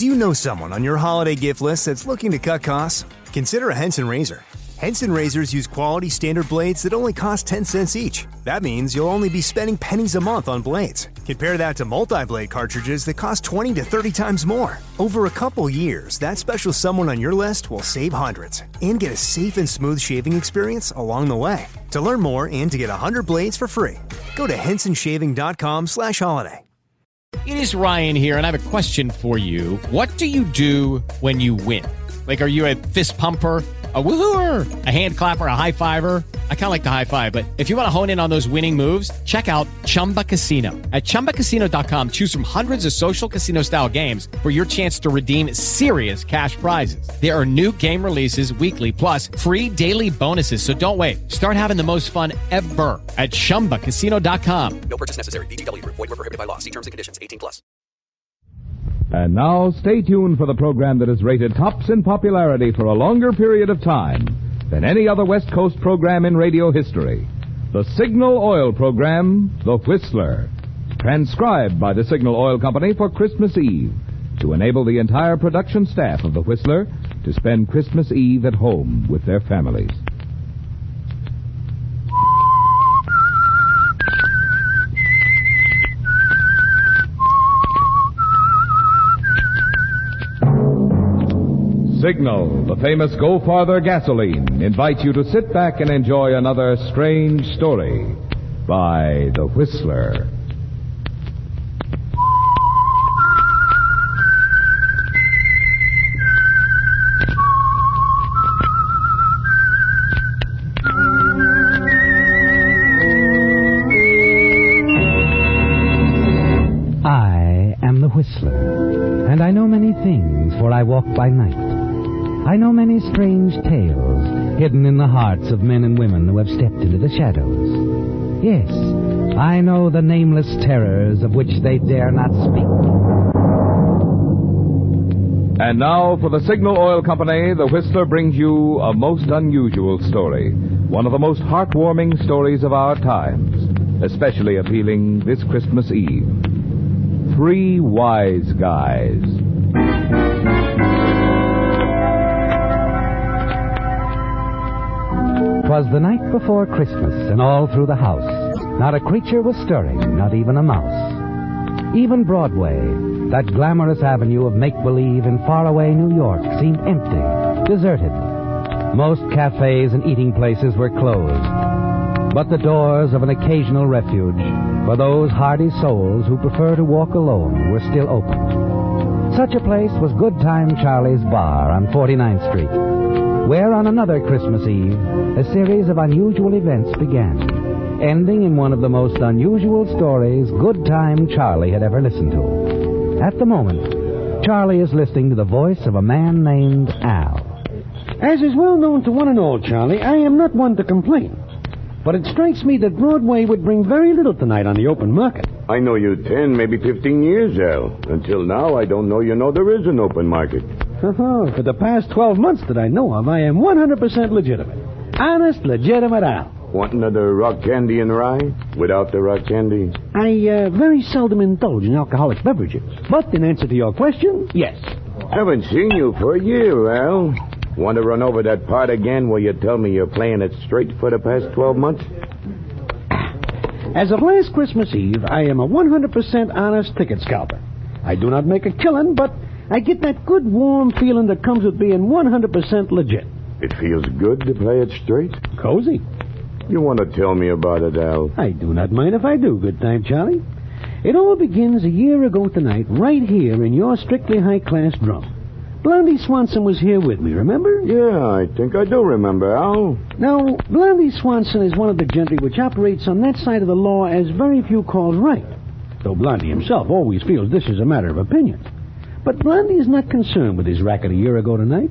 Do you know someone on your holiday gift list that's looking to cut costs? Consider a Henson razor. Henson razors use quality standard blades that only cost 10 cents each. That means you'll only be spending pennies a month on blades. Compare that to multi-blade cartridges that cost 20 to 30 times more. Over a couple years, that special someone on your list will save hundreds and get a safe and smooth shaving experience along the way. To learn more and to get 100 blades for free, go to hensonshaving.com/holiday. It is Ryan here, and I have a question for you. What do you do when you win? Like, are you a fist pumper, a woohooer, a hand clapper, a high fiver? I kind of like the high five, but if you want to hone in on those winning moves, check out Chumba Casino. At ChumbaCasino.com, choose from hundreds of social casino-style games for your chance to redeem serious cash prizes. There are new game releases weekly, plus free daily bonuses. So don't wait. Start having the most fun ever at ChumbaCasino.com. No purchase necessary. VGW. Void where prohibited by law. See terms and conditions. 18+. And now, stay tuned for the program that is rated tops in popularity for a longer period of time than any other West Coast program in radio history. The Signal Oil program, The Whistler. Transcribed by the Signal Oil Company for Christmas Eve to enable the entire production staff of The Whistler to spend Christmas Eve at home with their families. Signal, the famous Go Farther gasoline, invites you to sit back and enjoy another strange story by The Whistler. I am the Whistler, and I know many things, for I walk by night. I know many strange tales hidden in the hearts of men and women who have stepped into the shadows. Yes, I know the nameless terrors of which they dare not speak. And now, for the Signal Oil Company, The Whistler brings you a most unusual story. One of the most heartwarming stories of our times, especially appealing this Christmas Eve. 3 Wise Guys. 'Twas the night before Christmas, and all through the house not a creature was stirring, not even a mouse. Even Broadway, that glamorous avenue of make-believe in faraway New York, seemed empty, deserted. Most cafes and eating places were closed, but the doors of an occasional refuge for those hardy souls who prefer to walk alone were still open. Such a place was Good Time Charlie's Bar on 49th Street, where on another Christmas Eve, a series of unusual events began, ending in one of the most unusual stories Good Time Charlie had ever listened to. At the moment, Charlie is listening to the voice of a man named Al. As is well known to one and all, Charlie, I am not one to complain. But it strikes me that Broadway would bring very little tonight on the open market. I know you 10, maybe 15 years, Al. Until now, I don't know there is an open market. For the past 12 months that I know of, I am 100% legitimate. Honest, legitimate Al. Want another rock candy and rye? Without the rock candy? I very seldom indulge in alcoholic beverages. But in answer to your question, yes. Haven't seen you for a year, Al. Want to run over that part again where you tell me you're playing it straight for the past 12 months? As of last Christmas Eve, I am a 100% honest ticket scalper. I do not make a killing, but I get that good, warm feeling that comes with being 100% legit. It feels good to play it straight? Cozy. You want to tell me about it, Al? I do not mind if I do, Good Time Charlie. It all begins a year ago tonight, right here in your strictly high-class drum. Blondie Swanson was here with me, remember? Yeah, I think I do remember, Al. Now, Blondie Swanson is one of the gentry which operates on that side of the law as very few calls right, though Blondie himself always feels this is a matter of opinion. But Blondie is not concerned with his racket a year ago tonight.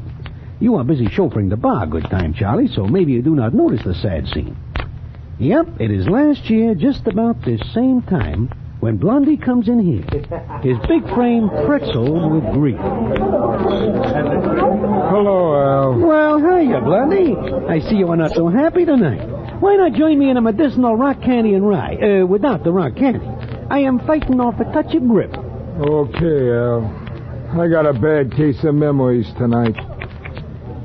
You are busy chauffeuring the bar, Good Time Charlie, so maybe you do not notice the sad scene. Yep, it is last year, just about this same time, when Blondie comes in here, his big frame pretzeled with grief. Hello, Al. Well, hiya, Blondie. I see you are not so happy tonight. Why not join me in a medicinal rock candy and rye? Without the rock candy. I am fighting off a touch of grip. Okay, Al. I got a bad case of memories tonight.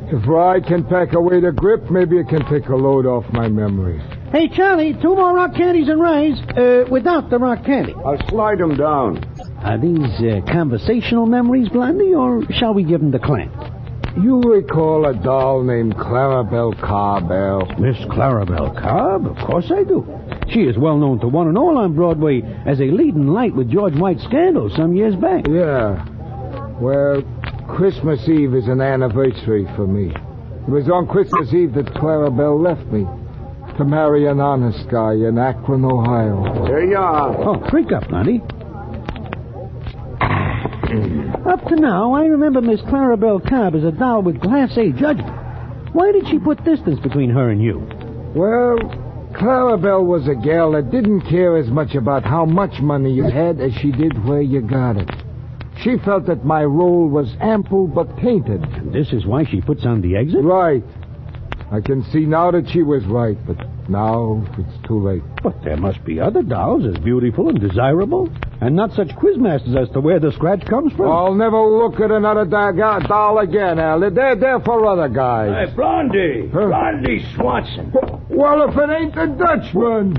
If I can pack away the grip, maybe it can take a load off my memories. Hey, Charlie, 2 more rock candies and rise, without the rock candy. I'll slide them down. Are these conversational memories, Blondie, or shall we give them the clamp? You recall a doll named Clarabelle Cobb, Al? Miss Clarabelle Cobb? Of course I do. She is well known to one and all on Broadway as a leading light with George White's scandal some years back. Yeah. Well, Christmas Eve is an anniversary for me. It was on Christmas Eve that Clarabelle left me to marry an honest guy in Akron, Ohio. Here you are. Oh, drink up, Blondie. Up to now, I remember Miss Clarabelle Cobb as a doll with Class A judgment. Why did she put distance between her and you? Well, Clarabelle was a gal that didn't care as much about how much money you had as she did where you got it. She felt that my role was ample but tainted. And this is why she puts on the exit? Right. I can see now that she was right, but now it's too late. But there must be other dolls as beautiful and desirable, and not such quizmasters as to where the scratch comes from. I'll never look at another doll again, Al. They're there for other guys. Hey, Blondie. Huh? Blondie Swanson. Well, if it ain't the Dutchman.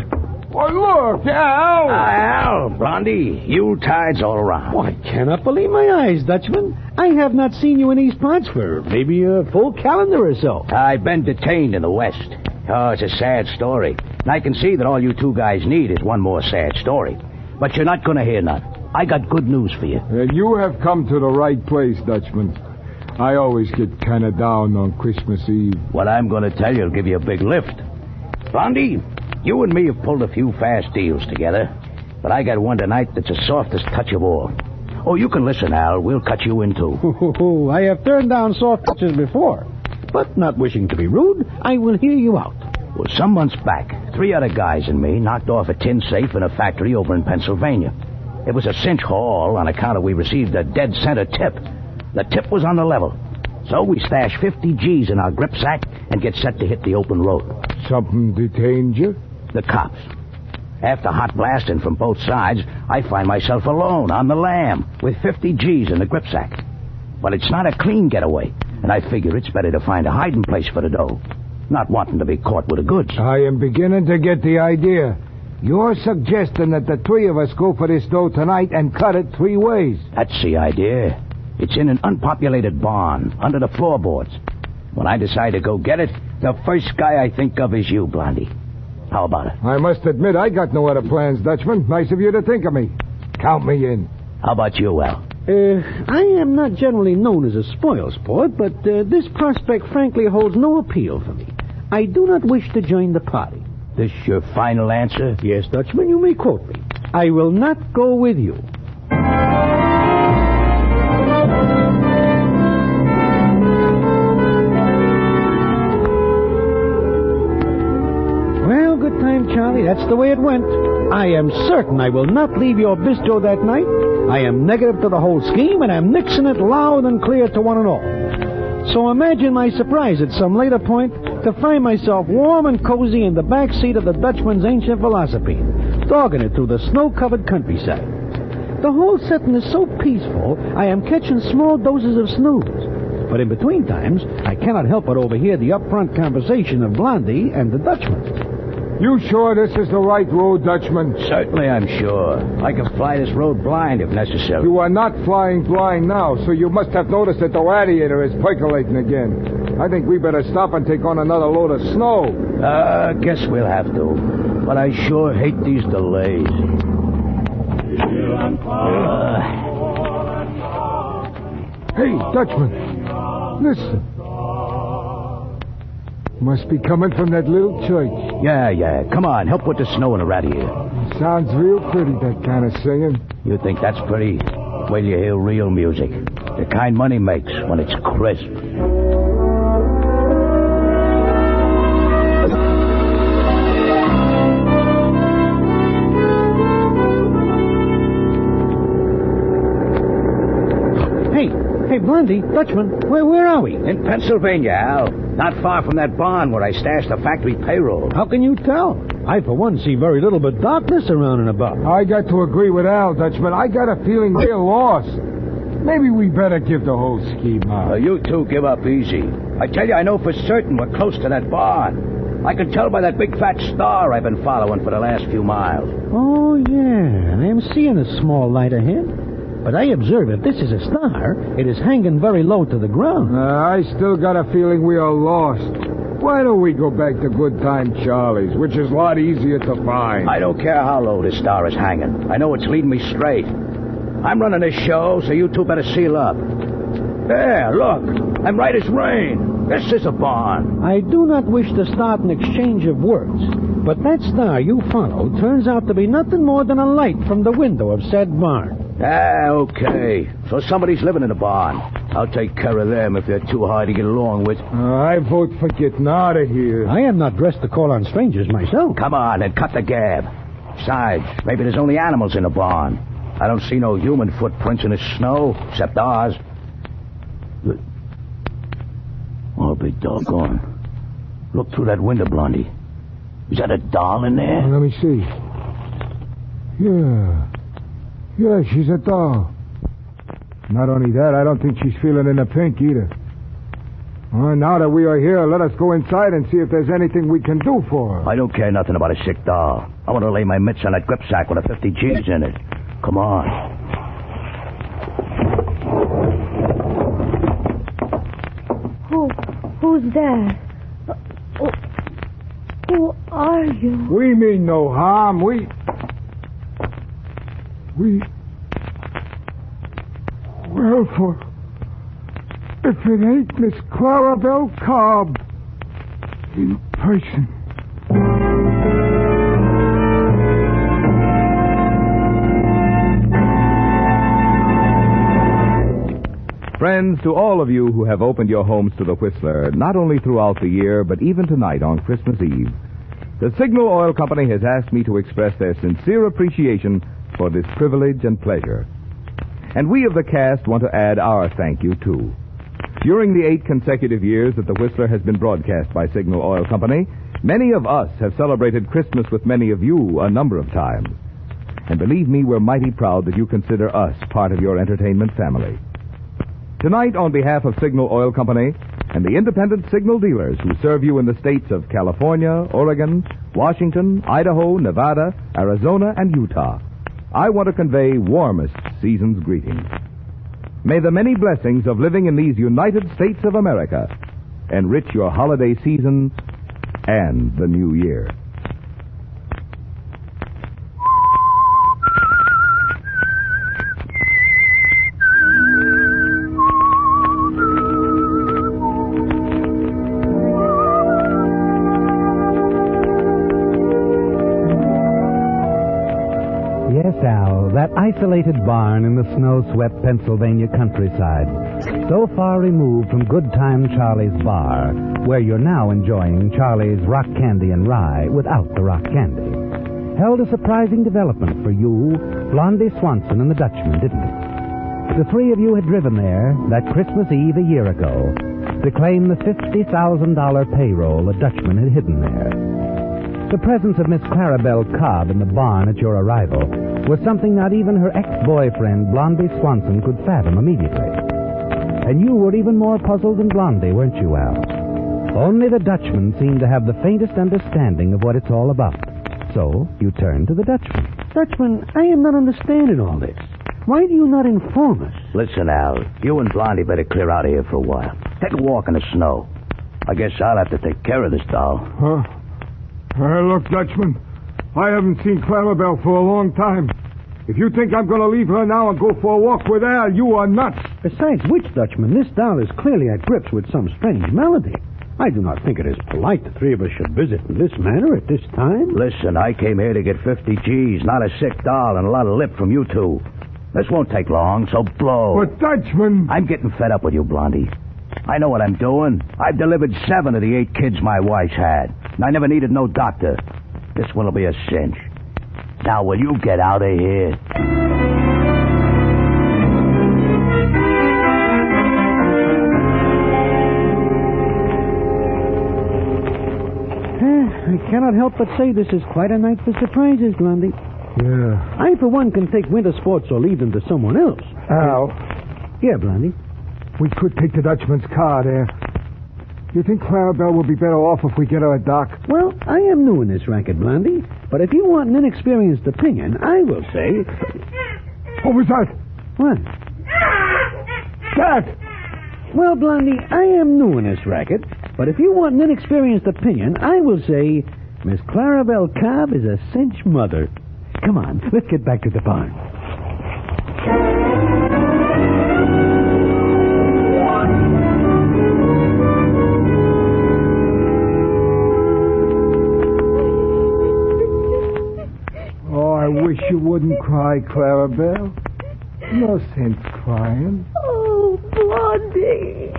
Why, look, Al. Al, Blondie, Yule-tide's all around. Oh, I cannot believe my eyes, Dutchman. I have not seen you in these parts for maybe a full calendar or so. I've been detained in the West. Oh, it's a sad story. And I can see that all you two guys need is one more sad story. But you're not going to hear none. I got good news for you. And you have come to the right place, Dutchman. I always get kind of down on Christmas Eve. What I'm going to tell you will give you a big lift. Blondie, you and me have pulled a few fast deals together, but I got one tonight that's the softest touch of all. Oh, you can listen, Al. We'll cut you in, too. I have turned down soft touches before, but not wishing to be rude, I will hear you out. Well, some months back, 3 other guys and me knocked off a tin safe in a factory over in Pennsylvania. It was a cinch haul on account of we received a dead center tip. The tip was on the level. So we stash 50 G's in our grip sack and get set to hit the open road. Something detained you? The cops. After hot blasting from both sides, I find myself alone on the lam with 50 G's in the grip sack. But it's not a clean getaway, and I figure it's better to find a hiding place for the dough, not wanting to be caught with the goods. I am beginning to get the idea. You're suggesting that the 3 of us go for this dough tonight and cut it 3 ways. That's the idea. It's in an unpopulated barn, under the floorboards. When I decide to go get it, the first guy I think of is you, Blondie. How about it? I must admit, I got no other plans, Dutchman. Nice of you to think of me. Count me in. How about you, Al? I am not generally known as a spoil sport, but this prospect frankly holds no appeal for me. I do not wish to join the party. This your final answer? Yes, Dutchman, you may quote me. I will not go with you. Well, good time, Charlie. That's the way it went. I am certain I will not leave your bistro that night. I am negative to the whole scheme, and I'm nixing it loud and clear to one and all. So imagine my surprise at some later point to find myself warm and cozy in the back seat of the Dutchman's ancient velocipede, dogging it through the snow-covered countryside. The whole setting is so peaceful, I am catching small doses of snooze. But in between times, I cannot help but overhear the upfront conversation of Blondie and the Dutchman. You sure this is the right road, Dutchman? Certainly, I'm sure. I can fly this road blind if necessary. You are not flying blind now, so you must have noticed that the radiator is percolating again. I think we better stop and take on another load of snow. Guess we'll have to. But I sure hate these delays. Hey, Dutchman. Listen. Must be coming from that little church. Yeah. Come on, help put the snow in the radiator. Sounds real pretty, that kind of singing. You think that's pretty? Well, you hear real music. The kind money makes when it's crisp. Hey, Blondie, Dutchman, where are we? In Pennsylvania, Al. Not far from that barn where I stashed the factory payroll. How can you tell? I, for one, see very little but darkness around and about. I got to agree with Al, Dutchman. I got a feeling we're lost. Maybe we better give the whole scheme up. You two give up easy. I tell you, I know for certain we're close to that barn. I can tell by that big fat star I've been following for the last few miles. Oh, yeah. I am seeing a small light ahead. But I observe if this is a star, it is hanging very low to the ground. I still got a feeling we are lost. Why don't we go back to Good Time Charlie's, which is a lot easier to find? I don't care how low this star is hanging. I know it's leading me straight. I'm running this show, so you two better seal up. There, look. I'm right as rain. This is a barn. I do not wish to start an exchange of words, but that star you follow turns out to be nothing more than a light from the window of said barn. Okay. So somebody's living in the barn. I'll take care of them if they're too hard to get along with. I vote for getting out of here. I am not dressed to call on strangers myself. Come on, and cut the gab. Besides, maybe there's only animals in the barn. I don't see no human footprints in the snow, except ours. Oh, be doggone. Look through that window, Blondie. Is that a doll in there? Let me see. Yeah, she's a doll. Not only that, I don't think she's feeling in the pink either. Well, now that we are here, let us go inside and see if there's anything we can do for her. I don't care nothing about a sick doll. I want to lay my mitts on that grip sack with a 50 G's in it. Come on. Who's there? Who are you? We mean no harm. We... Well, for... If it ain't Miss Clarabelle Cobb in person. Friends, to all of you who have opened your homes to the Whistler, not only throughout the year, but even tonight on Christmas Eve, the Signal Oil Company has asked me to express their sincere appreciation for this privilege and pleasure. And we of the cast want to add our thank you, too. During the 8 consecutive years that the Whistler has been broadcast by Signal Oil Company, many of us have celebrated Christmas with many of you a number of times. And believe me, we're mighty proud that you consider us part of your entertainment family. Tonight, on behalf of Signal Oil Company and the independent signal dealers who serve you in the states of California, Oregon, Washington, Idaho, Nevada, Arizona, and Utah, I want to convey warmest season's greetings. May the many blessings of living in these United States of America enrich your holiday season and the new year. Al, that isolated barn in the snow-swept Pennsylvania countryside, so far removed from Good Time Charlie's bar, where you're now enjoying Charlie's rock candy and rye without the rock candy, held a surprising development for you, Blondie Swanson, and the Dutchman, didn't it? The three of you had driven there that Christmas Eve a year ago to claim the $50,000 payroll the Dutchman had hidden there. The presence of Miss Clarabelle Cobb in the barn at your arrival was something not even her ex-boyfriend, Blondie Swanson, could fathom immediately. And you were even more puzzled than Blondie, weren't you, Al? Only the Dutchman seemed to have the faintest understanding of what it's all about. So you turned to the Dutchman. Dutchman, I am not understanding all this. Why do you not inform us? Listen, Al, you and Blondie better clear out of here for a while. Take a walk in the snow. I guess I'll have to take care of this doll. Look, Dutchman, I haven't seen Clarabelle for a long time. If you think I'm going to leave her now and go for a walk with Al, you are nuts. Besides which, Dutchman, this doll is clearly at grips with some strange malady. I do not think it is polite the three of us should visit in this manner at this time. Listen, I came here to get 50 G's, not a sick doll and a lot of lip from you two. This won't take long, so blow. But, Dutchman... I'm getting fed up with you, Blondie. I know what I'm doing. I've delivered 7 of the 8 kids my wife's had. And I never needed no doctor. This one will be a cinch. Now, will you get out of here? I cannot help but say this is quite a night for surprises, Blondie. Yeah. I, for one, can take winter sports or leave them to someone else. Al, Yeah, Blondie. We could take the Dutchman's car there. You think Clarabelle will be better off if we get her a doc? Well, I am new in this racket, Blondie. But if you want an inexperienced opinion, I will say... What was that? What? That! Well, Blondie, I am new in this racket. But if you want an inexperienced opinion, I will say Miss Clarabelle Cobb is a cinch mother. Come on, let's get back to the barn. I wish you wouldn't cry, Clarabelle. No sense crying. Oh, Blondie.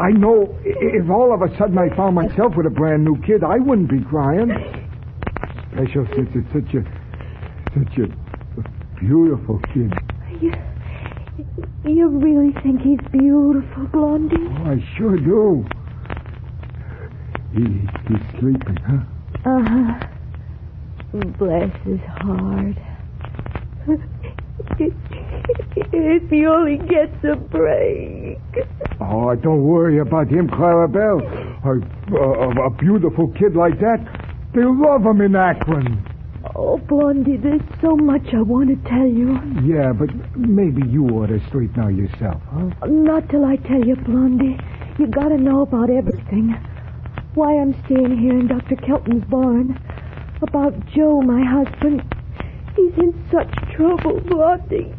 I know if all of a sudden I found myself with a brand new kid, I wouldn't be crying. Especially since it's such a beautiful kid. You really think he's beautiful, Blondie? Oh, I sure do. He's sleeping, huh? Uh-huh. Bless his heart. If he only gets a break. Oh, don't worry about him, Clarabelle. A beautiful kid like that, they love him in Akron. Oh, Blondie, there's so much I want to tell you. Yeah, but maybe you ought to sleep now yourself, huh? Not till I tell you, Blondie. You gotta know about everything. Why I'm staying here in Dr. Kelton's barn. About Joe, my husband. He's in such trouble, Blondie.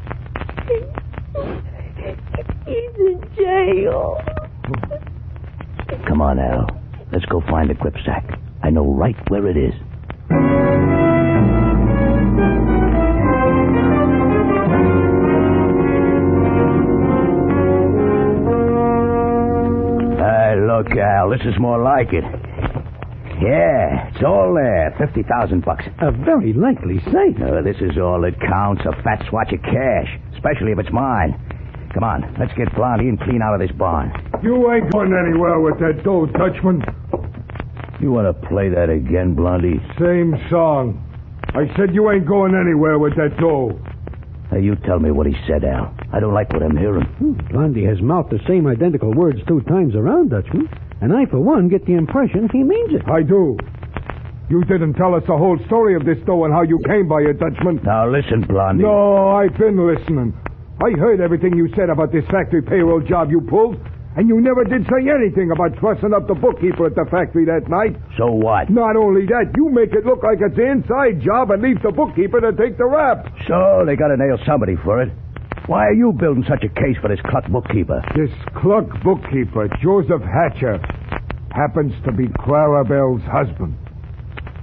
He's in jail. Come on, Al. Let's go find the gripsack. I know right where it is. Hey, look, Al. This is more like it. Yeah, it's all there. $50,000. A very likely sight. This is all that counts. A fat swatch of cash, especially if it's mine. Come on, let's get Blondie and clean out of this barn. You ain't going anywhere with that dough, Dutchman. You want to play that again, Blondie? Same song. I said you ain't going anywhere with that dough. Now, you tell me what he said, Al. I don't like what I'm hearing. Blondie has mouthed the same identical words 2 times around, Dutchman. And I, for one, get the impression he means it. I do. You didn't tell us the whole story of this dough and how you came by it, Dutchman. Now, listen, Blondie. No, I've been listening. I heard everything you said about this factory payroll job you pulled, and you never did say anything about trussing up the bookkeeper at the factory that night. So what? Not only that, you make it look like it's an inside job and leave the bookkeeper to take the rap. So they got to nail somebody for it. Why are you building such a case for this cluck bookkeeper? This cluck bookkeeper, Joseph Hatcher, happens to be Clarabelle's husband.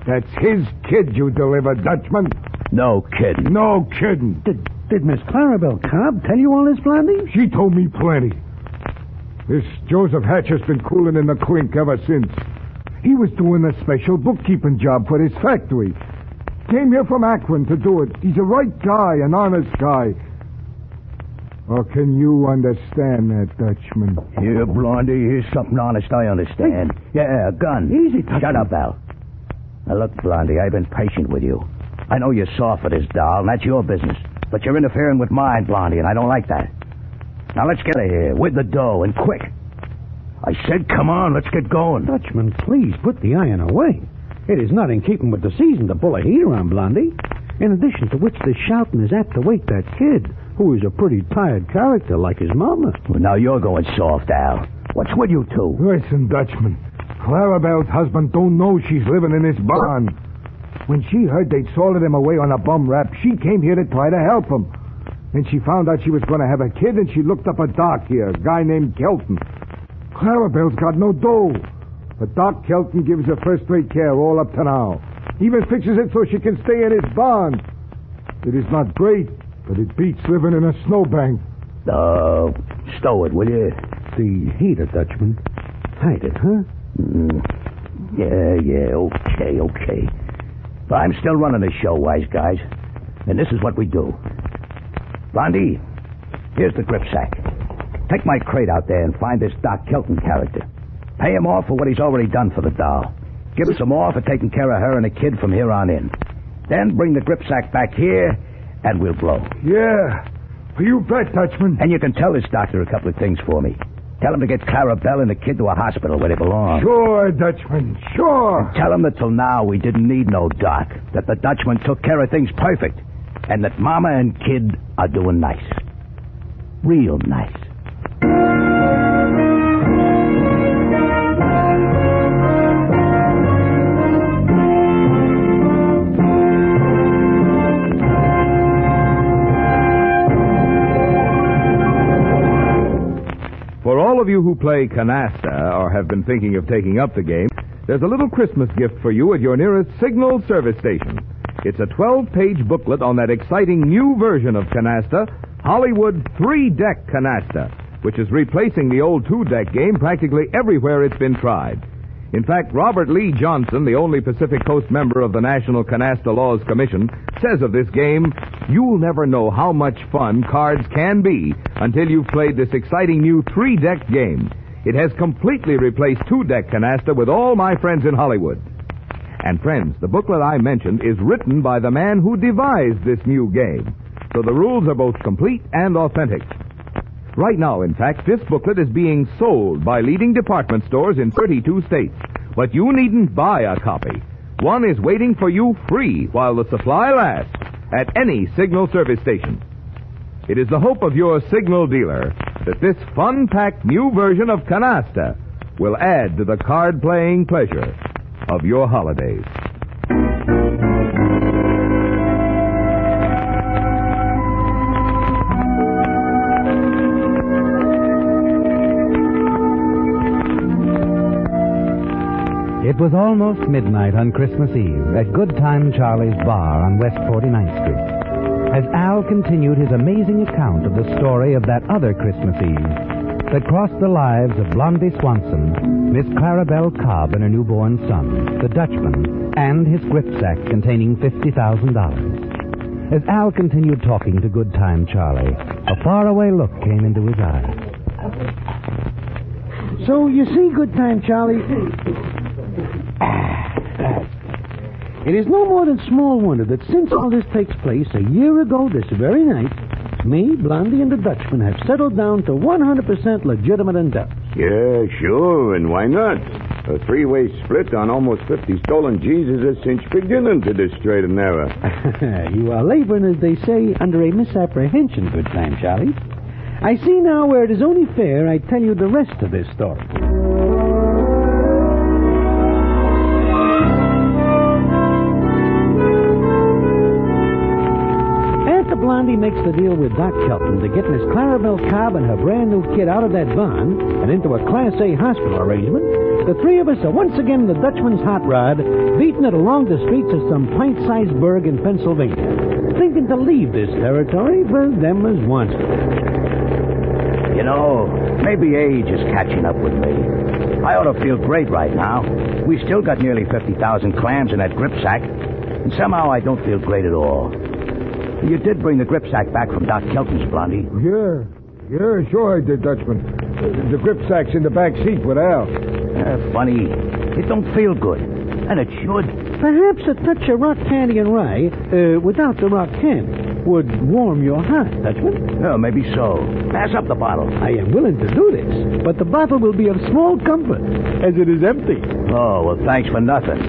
That's his kid you delivered, Dutchman. No kidding. No kidding. Did Miss Clarabelle Cobb tell you all this, Blondie? She told me plenty. This Joseph Hatcher's been cooling in the clink ever since. He was doing a special bookkeeping job for his factory. Came here from Akron to do it. He's a right guy, an honest guy. Or can you understand that, Dutchman? Here, Blondie, here's something honest I understand. Yeah, a gun. Easy, Dutchman. Shut up, Al. Now, look, Blondie, I've been patient with you. I know you're soft for this doll, and that's your business. But you're interfering with mine, Blondie, and I don't like that. Now, let's get her here, with the dough, and quick. I said, come on, let's get going. Dutchman, please put the iron away. It is not in keeping with the season to pull a heater on Blondie. In addition to which, the shouting is apt to wake that kid, who is a pretty tired character like his mama. Well, now you're going soft, Al. What's with you two? Listen, Dutchman. Clarabelle's husband don't know she's living in this barn. When she heard they'd sorted him away on a bum rap, she came here to try to help him. And she found out she was going to have a kid, and she looked up a doc here, a guy named Kelton. Clarabelle's got no dough. But Doc Kelton gives her first-rate care all up to now. Even fixes it so she can stay in his barn. It is not great, but it beats living in a snowbank. Stow it, will you? The heater, Dutchman. Hide it, huh? Yeah, okay. But I'm still running the show, wise guys. And this is what we do. Blondie, here's the gripsack. Take my crate out there and find this Doc Kelton character. Pay him off for what he's already done for the doll. Give him some more for taking care of her and the kid from here on in. Then bring the gripsack back here, and we'll blow. Yeah. You bet, Dutchman. And you can tell this doctor a couple of things for me. Tell him to get Clara Bell and the kid to a hospital where they belong. Sure, Dutchman, sure. And tell him that till now we didn't need no doc. That the Dutchman took care of things perfect. And that Mama and kid are doing nice. Real nice. For all of you who play canasta or have been thinking of taking up the game, there's a little Christmas gift for you at your nearest Signal service station. It's a 12-page booklet on that exciting new version of canasta, Hollywood 3-deck canasta, which is replacing the old 2-deck game practically everywhere it's been tried. In fact, Robert Lee Johnson, the only Pacific Coast member of the National Canasta Laws Commission, says of this game, "You'll never know how much fun cards can be until you've played this exciting new 3-deck game. It has completely replaced 2-deck canasta with all my friends in Hollywood." And friends, the booklet I mentioned is written by the man who devised this new game, so the rules are both complete and authentic. Right now, in fact, this booklet is being sold by leading department stores in 32 states. But you needn't buy a copy. One is waiting for you free while the supply lasts at any Signal service station. It is the hope of your Signal dealer that this fun-packed new version of canasta will add to the card-playing pleasure of your holidays. It was almost midnight on Christmas Eve at Good Time Charlie's bar on West 49th Street, as Al continued his amazing account of the story of that other Christmas Eve that crossed the lives of Blondie Swanson, Miss Clara Bell Cobb and her newborn son, the Dutchman, and his gripsack containing $50,000. As Al continued talking to Good Time Charlie, a faraway look came into his eyes. So, you see, Good Time Charlie, it is no more than small wonder that since all this takes place a year ago this very night, me, Blondie, and the Dutchman have settled down to 100% legitimate endeavors. Yeah, sure, and why not? A three-way split on almost 50 stolen G's is a cinch beginning to this straight and narrow. You are laboring, as they say, under a misapprehension, Good Time Charlie. I see now where it is only fair I tell you the rest of this story. Blondie makes the deal with Doc Kelton to get Miss Clara Bell Cobb and her brand new kid out of that barn and into a Class A hospital arrangement. The three of us are once again in the Dutchman's hot rod, beating it along the streets of some pint-sized burg in Pennsylvania, thinking to leave this territory for them as once. You know, maybe age is catching up with me. I ought to feel great right now. We still got nearly 50,000 clams in that gripsack, and somehow I don't feel great at all. You did bring the gripsack back from Doc Kelton's, Blondie. Yeah, sure I did, Dutchman. The gripsack's in the back seat with Al. Funny. It don't feel good. And it should. Perhaps a touch of rock candy and rye, without the rock candy, would warm your heart, Dutchman. Oh, maybe so. Pass up the bottle. I am willing to do this, but the bottle will be of small comfort, as it is empty. Oh, well, thanks for nothing.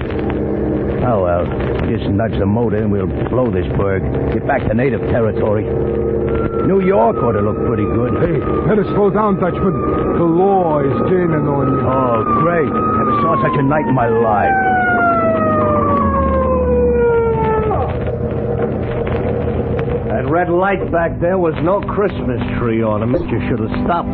Oh, well, just nudge the motor and we'll blow this burg. Get back to native territory. New York ought to look pretty good. Hey, better slow down, Dutchman. The law is gaining on you. Oh, great. Never saw such a night in my life. That red light back there was no Christmas tree ornament. You should have stopped.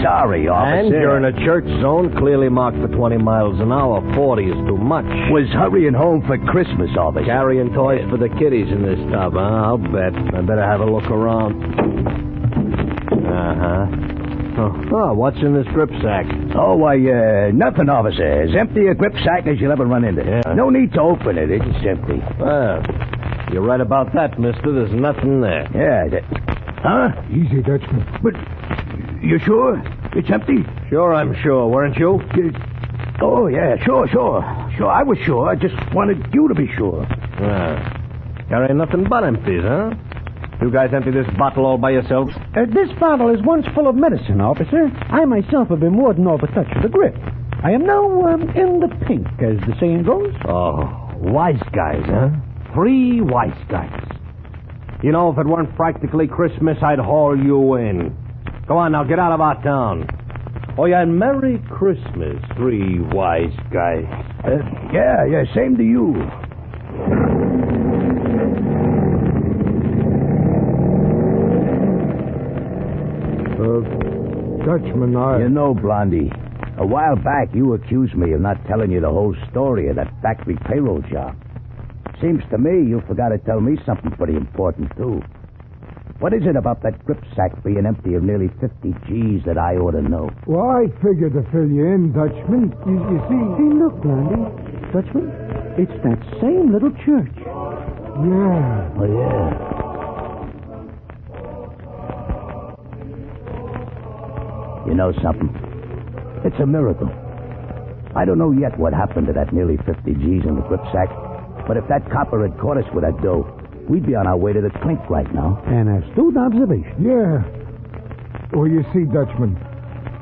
Sorry, officer. And you're in a church zone clearly marked for 20 miles an hour. 40 is too much. Was hurrying home for Christmas, officer. Carrying toys for the kiddies in this tub, huh? I'll bet. I better have a look around. Oh, what's in this gripsack? Oh, nothing, officer. As empty a gripsack as you'll ever run into. Yeah. No need to open it. It's empty. Well, you're right about that, mister. There's nothing there. Yeah, huh? Easy, Dutchman. But you sure? It's empty? Sure, I'm sure. Weren't you? Oh, yeah, sure. Sure, I was sure. I just wanted you to be sure. Carrying nothing but empties, huh? You guys empty this bottle all by yourselves? This bottle is once full of medicine, officer. I myself have been warding off a touch of the grip. I am now in the pink, as the saying goes. Oh, wise guys, huh? 3 wise guys. You know, if it weren't practically Christmas, I'd haul you in. Go on now, get out of our town. Oh, yeah, and Merry Christmas, 3 wise guys. Yeah, same to you. Dutchman, You know, Blondie, a while back you accused me of not telling you the whole story of that factory payroll job. Seems to me you forgot to tell me something pretty important, too. What is it about that grip sack being empty of nearly 50 G's that I ought to know? Well, I figured to fill you in, Dutchman. You see... Hey, look, Blondie. Dutchman, it's that same little church. Yeah. Oh, yeah. You know something? It's a miracle. I don't know yet what happened to that nearly 50 G's in the grip sack, but if that copper had caught us with that dough, we'd be on our way to the clink right now. An astute observation. Yeah. Well, you see, Dutchman,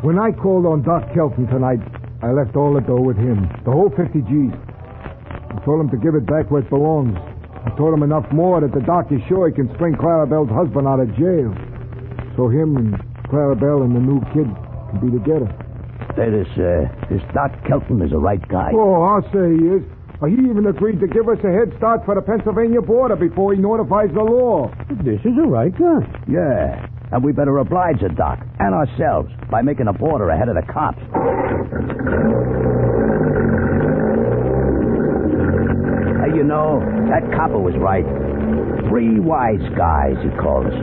when I called on Doc Kelton tonight, I left all the dough with him, the whole 50 G's. I told him to give it back where it belongs. I told him enough more that the doc is sure he can spring Clarabelle's husband out of jail. So him and Clarabelle and the new kid can be together. Say, this Doc Kelton is a right guy. Oh, I'll say he is. He even agreed to give us a head start for the Pennsylvania border before he notifies the law. This is a right guy. Yeah, and we better oblige the Doc and ourselves by making a border ahead of the cops. Hey, you know, that copper was right. 3 wise guys, he called us.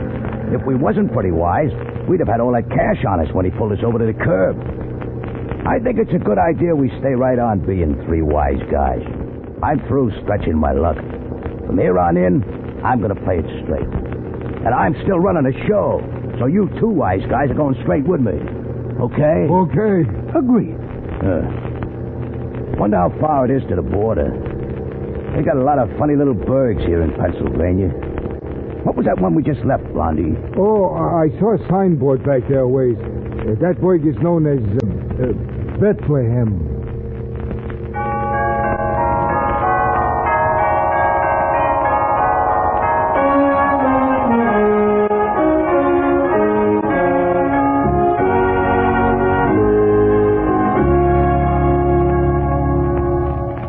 If we wasn't pretty wise, we'd have had all that cash on us when he pulled us over to the curb. I think it's a good idea we stay right on being 3 wise guys. I'm through stretching my luck. From here on in, I'm going to play it straight. And I'm still running a show, so you 2 wise guys are going straight with me. Okay? Okay. Agreed. Wonder how far it is to the border. They got a lot of funny little burgs here in Pennsylvania. What was that one we just left, Blondie? Oh, I saw a signboard back there a ways. That burg is known as Bethlehem.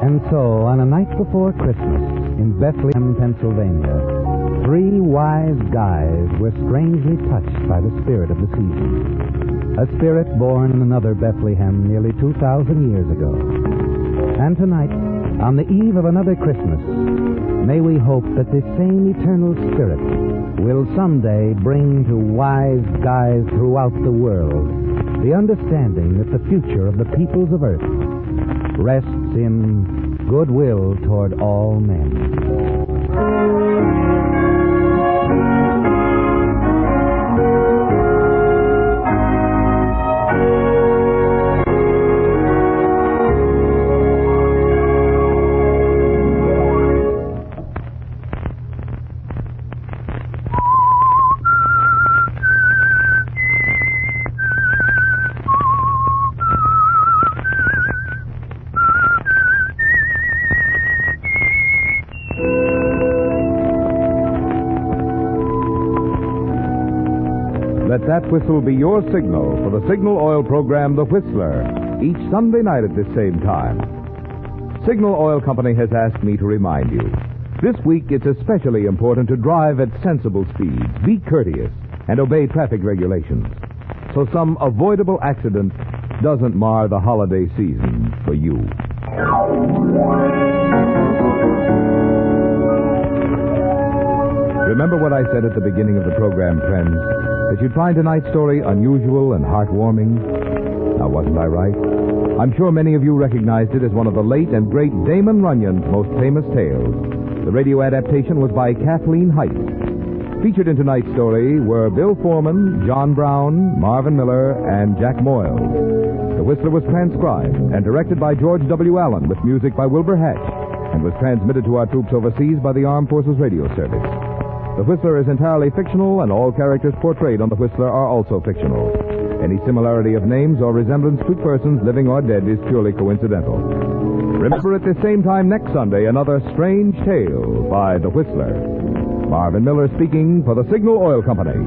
And so, on a night before Christmas, in Bethlehem, Pennsylvania, 3 wise guys were strangely touched by the spirit of the season. A spirit born in another Bethlehem nearly 2,000 years ago. And tonight, on the eve of another Christmas, may we hope that this same eternal spirit will someday bring to wise guys throughout the world the understanding that the future of the peoples of earth rests in goodwill toward all men. Let that whistle be your signal for the Signal Oil program, The Whistler, each Sunday night at this same time. Signal Oil Company has asked me to remind you, this week it's especially important to drive at sensible speeds, be courteous, and obey traffic regulations, so some avoidable accident doesn't mar the holiday season for you. Remember what I said at the beginning of the program, friends? That you'd find tonight's story unusual and heartwarming? Now, wasn't I right? I'm sure many of you recognized it as one of the late and great Damon Runyon's most famous tales. The radio adaptation was by Kathleen Height. Featured in tonight's story were Bill Foreman, John Brown, Marvin Miller, and Jack Moyle. The Whistler was transcribed and directed by George W. Allen with music by Wilbur Hatch and was transmitted to our troops overseas by the Armed Forces Radio Service. The Whistler is entirely fictional, and all characters portrayed on The Whistler are also fictional. Any similarity of names or resemblance to persons living or dead is purely coincidental. Remember at the same time next Sunday, another strange tale by The Whistler. Marvin Miller speaking for the Signal Oil Company.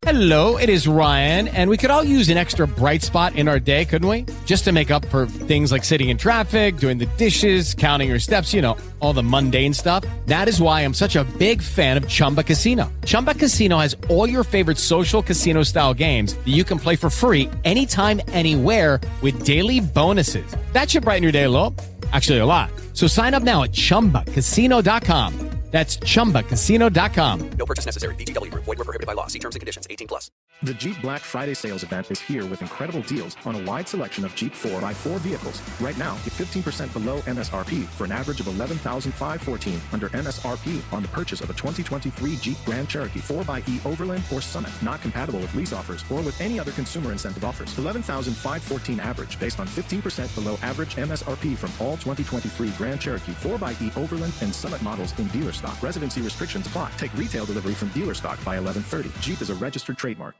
Hello, it is Ryan, and we could all use an extra bright spot in our day, couldn't we? Just to make up for things like sitting in traffic, doing the dishes, counting your steps, all the mundane stuff. That is why I'm such a big fan of Chumba Casino. Chumba Casino has all your favorite social casino-style games that you can play for free anytime, anywhere with daily bonuses. That should brighten your day a little. Actually, a lot. So sign up now at ChumbaCasino.com. That's ChumbaCasino.com. No purchase necessary. VGW Group. Void where prohibited by law. See terms and conditions. 18+. The Jeep Black Friday sales event is here with incredible deals on a wide selection of Jeep 4x4 vehicles. Right now, get 15% below MSRP for an average of $11,514 under MSRP on the purchase of a 2023 Jeep Grand Cherokee 4xe Overland or Summit. Not compatible with lease offers or with any other consumer incentive offers. $11,514 average based on 15% below average MSRP from all 2023 Grand Cherokee 4xe Overland and Summit models in dealer stock. Residency restrictions apply. Take retail delivery from dealer stock by 11/30. Jeep is a registered trademark.